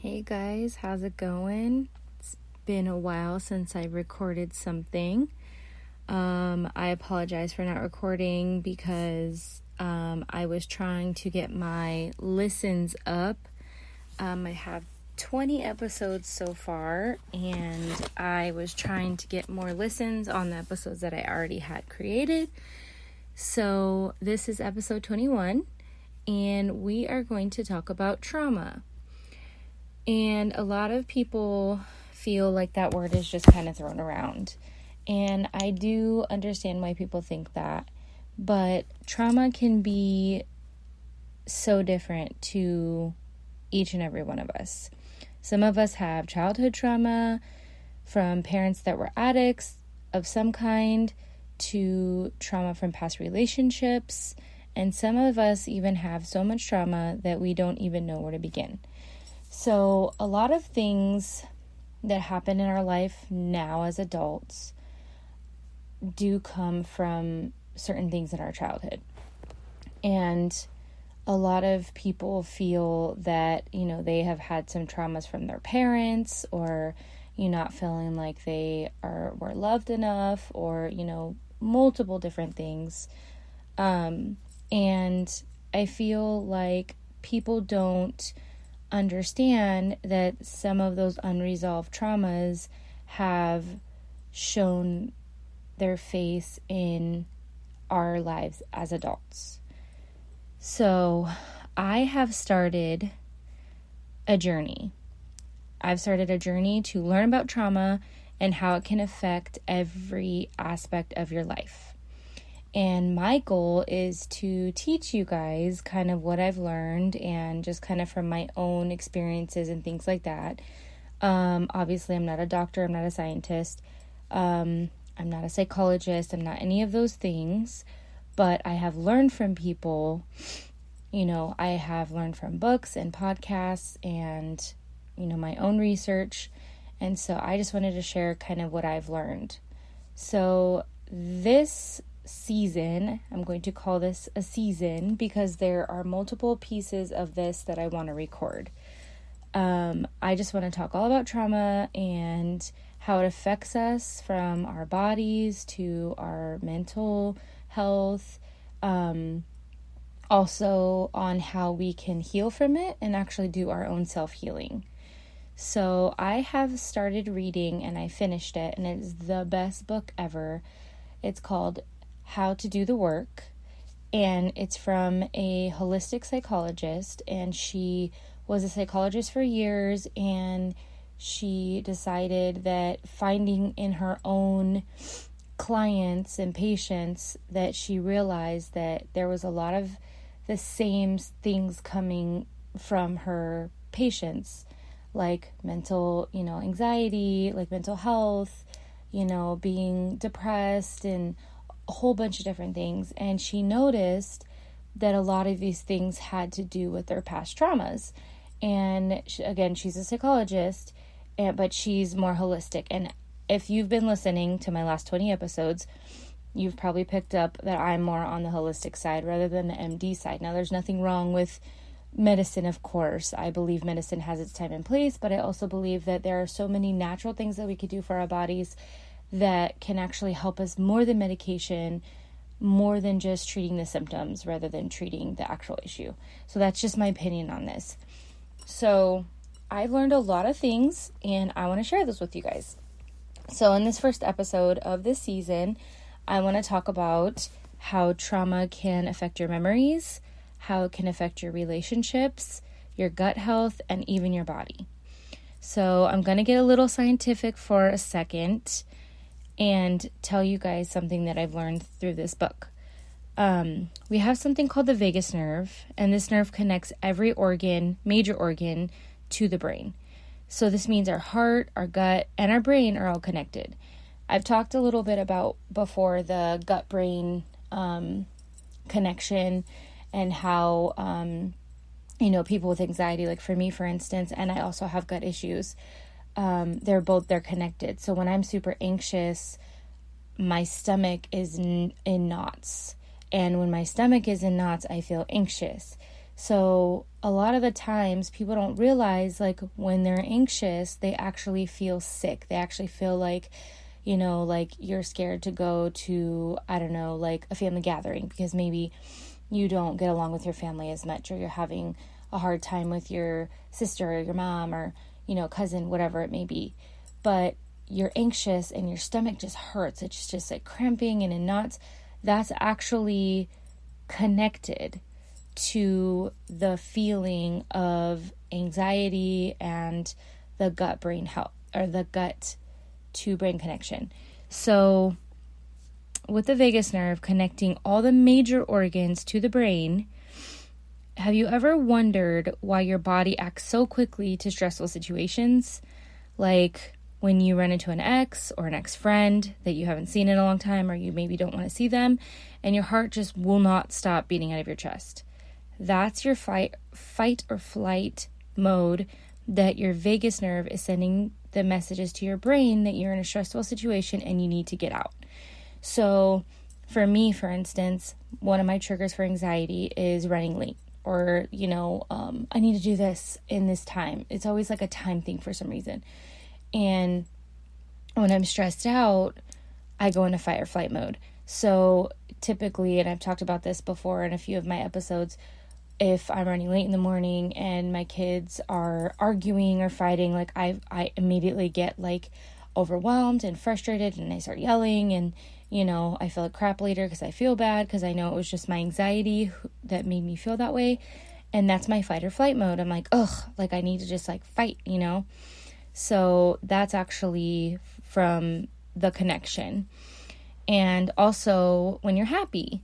Hey guys, how's it going? It's been a while since I recorded something. I apologize for not recording because I was trying to get my listens up. I have 20 episodes so far, and I was trying to get more listens on the episodes that I already had created. So this is episode 21, and we are going to talk about trauma. And a lot of people feel like that word is just kind of thrown around. And I do understand why people think that. But trauma can be so different to each and every one of us. Some of us have childhood trauma from parents that were addicts of some kind to trauma from past relationships. And some of us even have so much trauma that we don't even know where to begin. So a lot of things that happen in our life now as adults do come from certain things in our childhood. And a lot of people feel that, they have had some traumas from their parents, or, not feeling like they were loved enough, or, multiple different things. And I feel like people don't understand that some of those unresolved traumas have shown their face in our lives as adults. So I have started a journey. I've started a journey to learn about trauma and how it can affect every aspect of your life. And my goal is to teach you guys kind of what I've learned and just kind of from my own experiences and things like that. Obviously, I'm not a doctor. I'm not a scientist. I'm not a psychologist. I'm not any of those things. But I have learned from people. I have learned from books and podcasts and, my own research. And so I just wanted to share kind of what I've learned. So this season, I'm going to call this a season because there are multiple pieces of this that I want to record. I just want to talk all about trauma and how it affects us, from our bodies to our mental health, also on how we can heal from it and actually do our own self-healing. So I have started reading, and I finished it, and it is the best book ever. It's called How to Do the Work, and it's from a holistic psychologist, and she was a psychologist for years, and she decided that finding in her own clients and patients that she realized that there was a lot of the same things coming from her patients, like mental, anxiety, like mental health, being depressed, and a whole bunch of different things. And she noticed that a lot of these things had to do with their past traumas. And she's a psychologist, but she's more holistic. And if you've been listening to my last 20 episodes, you've probably picked up that I'm more on the holistic side rather than the MD side. Now, there's nothing wrong with medicine, of course. I believe medicine has its time and place, but I also believe that there are so many natural things that we could do for our bodies that can actually help us more than medication, more than just treating the symptoms rather than treating the actual issue. So that's just my opinion on this. So I've learned a lot of things, and I want to share this with you guys. So in this first episode of this season, I want to talk about how trauma can affect your memories, how it can affect your relationships, your gut health, and even your body. So I'm going to get a little scientific for a second and tell you guys something that I've learned through this book. We have something called the vagus nerve, and this nerve connects every organ, major organ, to the brain. So this means our heart, our gut, and our brain are all connected. I've talked a little bit about before the gut-brain connection, and how, people with anxiety, like for me, for instance, and I also have gut issues, they're connected. So when I'm super anxious, my stomach is in knots. And when my stomach is in knots, I feel anxious. So a lot of the times people don't realize, like, when they're anxious, they actually feel sick. They actually feel like, like you're scared to go to, I don't know, like a family gathering because maybe you don't get along with your family as much, or you're having a hard time with your sister or your mom or, cousin, whatever it may be. But you're anxious and your stomach just hurts. It's just like cramping and in knots. That's actually connected to the feeling of anxiety and the gut-brain health, or the gut-to-brain connection. So with the vagus nerve connecting all the major organs to the brain, have you ever wondered why your body acts so quickly to stressful situations? Like when you run into an ex or an ex-friend that you haven't seen in a long time, or you maybe don't want to see them, and your heart just will not stop beating out of your chest. That's your fight or flight mode, that your vagus nerve is sending the messages to your brain that you're in a stressful situation and you need to get out. So for me, for instance, one of my triggers for anxiety is running late, or, I need to do this in this time. It's always like a time thing for some reason. And when I'm stressed out, I go into fight or flight mode. So typically, and I've talked about this before in a few of my episodes, if I'm running late in the morning and my kids are arguing or fighting, like I immediately get like overwhelmed and frustrated, and I start yelling, and I feel like crap later because I feel bad, because I know it was just my anxiety that made me feel that way. And that's my fight or flight mode. I'm like, like I need to just like fight, So that's actually from the connection. And also when you're happy,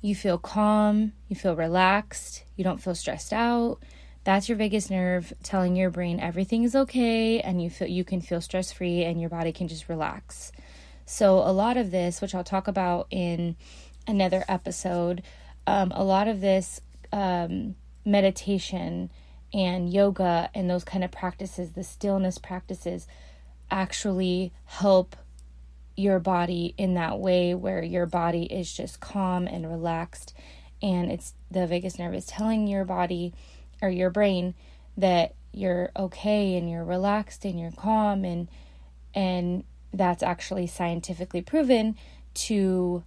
you feel calm, you feel relaxed, you don't feel stressed out. That's your vagus nerve telling your brain everything is okay, and you can feel stress-free and your body can just relax. So a lot of this, which I'll talk about in another episode, a lot of this meditation and yoga and those kind of practices, the stillness practices, actually help your body in that way, where your body is just calm and relaxed, and it's the vagus nerve is telling your body or your brain that you're okay and you're relaxed and you're calm, and that's actually scientifically proven to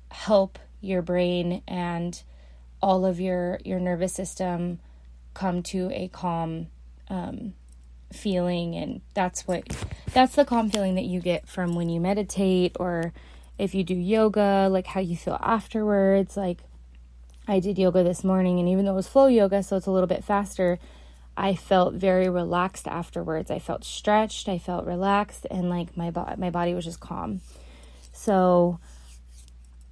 help your brain and all of your nervous system come to a calm feeling. And that's the calm feeling that you get from when you meditate, or if you do yoga, like how you feel afterwards. Like I did yoga this morning, and even though it was flow yoga, so it's a little bit faster, I felt very relaxed afterwards. I felt stretched, I felt relaxed, and like my body was just calm. So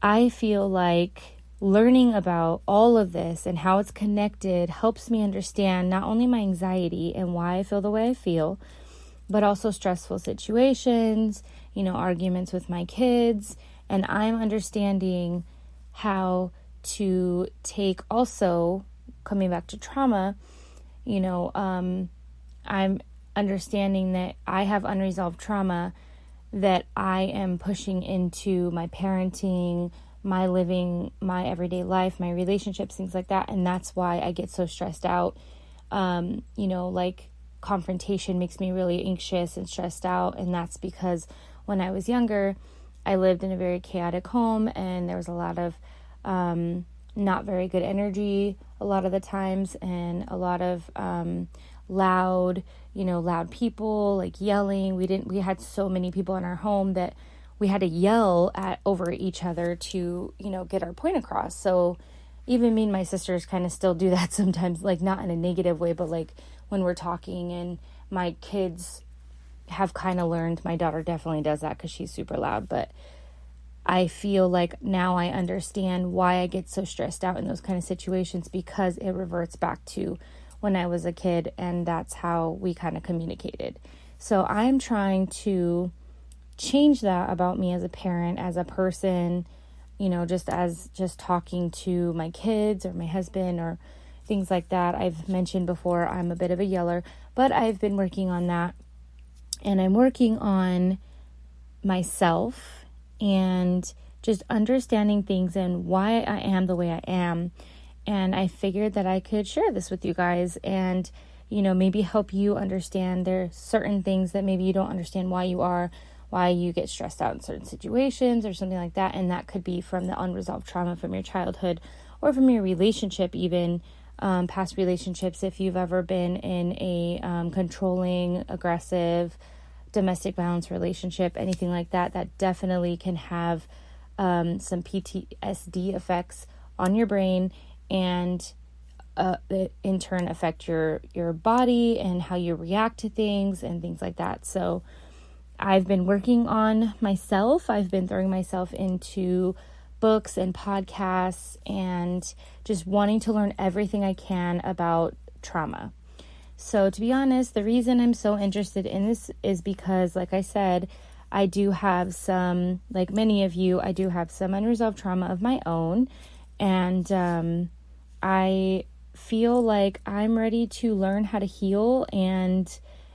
I feel like learning about all of this and how it's connected helps me understand not only my anxiety and why I feel the way I feel, but also stressful situations, arguments with my kids. And I'm understanding how to take, also coming back to trauma, I'm understanding that I have unresolved trauma that I am pushing into my parenting, my living, my everyday life, my relationships, things like that. And that's why I get so stressed out. Like confrontation makes me really anxious and stressed out. And that's because when I was younger, I lived in a very chaotic home, and there was a lot of not very good energy a lot of the times, and a lot of loud people, like yelling. We had so many people in our home that we had to yell over each other to, get our point across. So even me and my sisters kind of still do that sometimes, like not in a negative way, but like when we're talking, and my kids have kind of learned, my daughter definitely does that because she's super loud, but I feel like now I understand why I get so stressed out in those kind of situations, because it reverts back to when I was a kid, and that's how we kind of communicated. So I'm trying to change that about me as a parent, as a person, just talking to my kids or my husband or things like that. I've mentioned before, I'm a bit of a yeller, but I've been working on that, and I'm working on myself and just understanding things and why I am the way I am, And I figured that I could share this with you guys and, maybe help you understand there are certain things that maybe you don't understand why you get stressed out in certain situations or something like that. And that could be from the unresolved trauma from your childhood or from your relationship, even past relationships. If you've ever been in a controlling, aggressive, domestic violence relationship, anything like that, that definitely can have some PTSD effects on your brain and in turn affect your body and how you react to things and things like that. So I've been working on myself. I've been throwing myself into books and podcasts and just wanting to learn everything I can about trauma. So to be honest, the reason I'm so interested in this is because, like I said, I do have some, like many of you, I do have some unresolved trauma of my own. And I feel like I'm ready to learn how to heal, and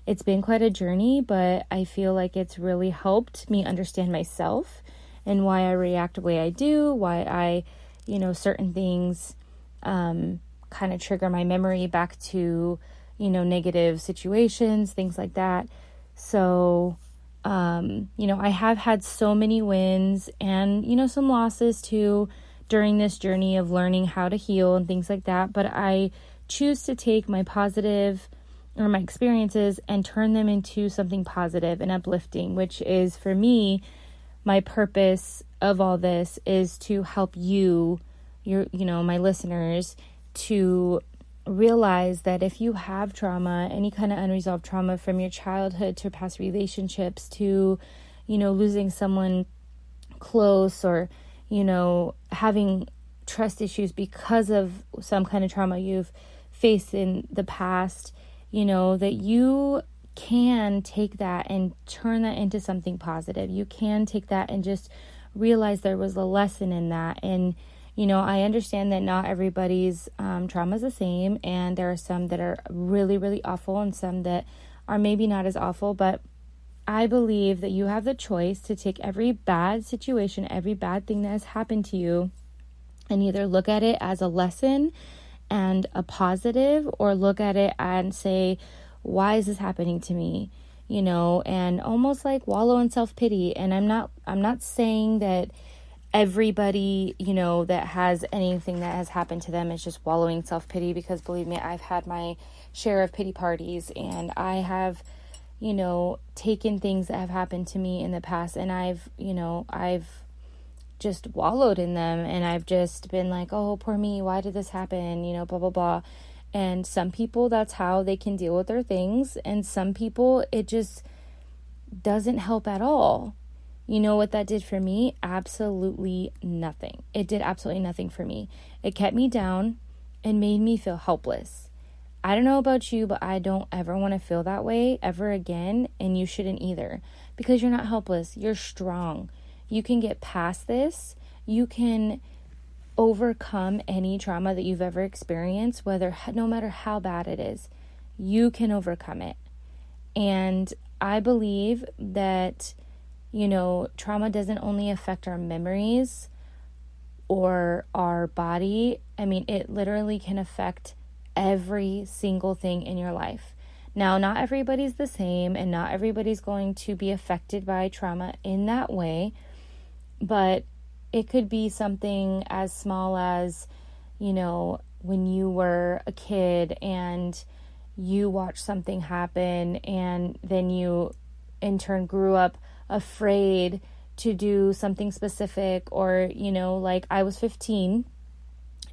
it's been quite a journey, but I feel like it's really helped me understand myself and why I react the way I do, why I, certain things kind of trigger my memory back to, negative situations, things like that. So, I have had so many wins and, some losses too during this journey of learning how to heal and things like that. But I choose to take my positive or my experiences and turn them into something positive and uplifting, which is for me, my purpose of all this is to help you, my listeners, to realize that if you have trauma, any kind of unresolved trauma from your childhood to past relationships to, losing someone close or, having trust issues because of some kind of trauma you've faced in the past, that you can take that and turn that into something positive. You can take that and just realize there was a lesson in that. And, I understand that not everybody's trauma is the same, and there are some that are really, really awful and some that are maybe not as awful, but I believe that you have the choice to take every bad situation, every bad thing that has happened to you, and either look at it as a lesson and a positive, or look at it and say, why is this happening to me? And almost like wallow in self-pity. And I'm not saying that everybody, that has anything that has happened to them is just wallowing self-pity, because believe me, I've had my share of pity parties, and I have, taken things that have happened to me in the past, and I've just wallowed in them, and I've just been like, oh, poor me, why did this happen? Blah, blah, blah. And some people, that's how they can deal with their things. And some people, it just doesn't help at all. You know what that did for me? Absolutely nothing. It did absolutely nothing for me. It kept me down and made me feel helpless. I don't know about you, but I don't ever want to feel that way ever again. And you shouldn't either, because you're not helpless. You're strong. You can get past this. You can overcome any trauma that you've ever experienced, no matter how bad it is. You can overcome it. And I believe that, trauma doesn't only affect our memories or our body. I mean, it literally can affect every single thing in your life. Now, not everybody's the same, and not everybody's going to be affected by trauma in that way, but it could be something as small as, when you were a kid and you watched something happen, and then you in turn grew up afraid to do something specific, or, like I was 15,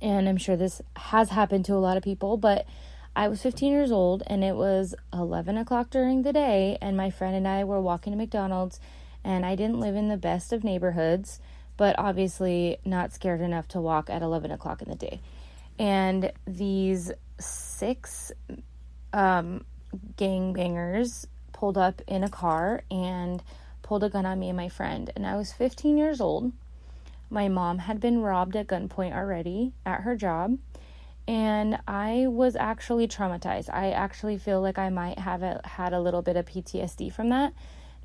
and I'm sure this has happened to a lot of people, but I was 15 years old, and it was 11 o'clock during the day, and my friend and I were walking to McDonald's, and I didn't live in the best of neighborhoods, but obviously not scared enough to walk at 11 o'clock in the day. And these 6 gangbangers pulled up in a car and pulled a gun on me and my friend. And I was 15 years old. My mom had been robbed at gunpoint already at her job. And I was actually traumatized. I actually feel like I might have had a little bit of PTSD from that,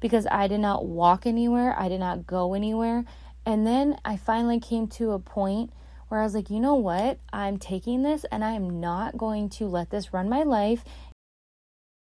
because I did not walk anywhere. I did not go anywhere. And then I finally came to a point where I was like, you know what? I'm taking this and I am not going to let this run my life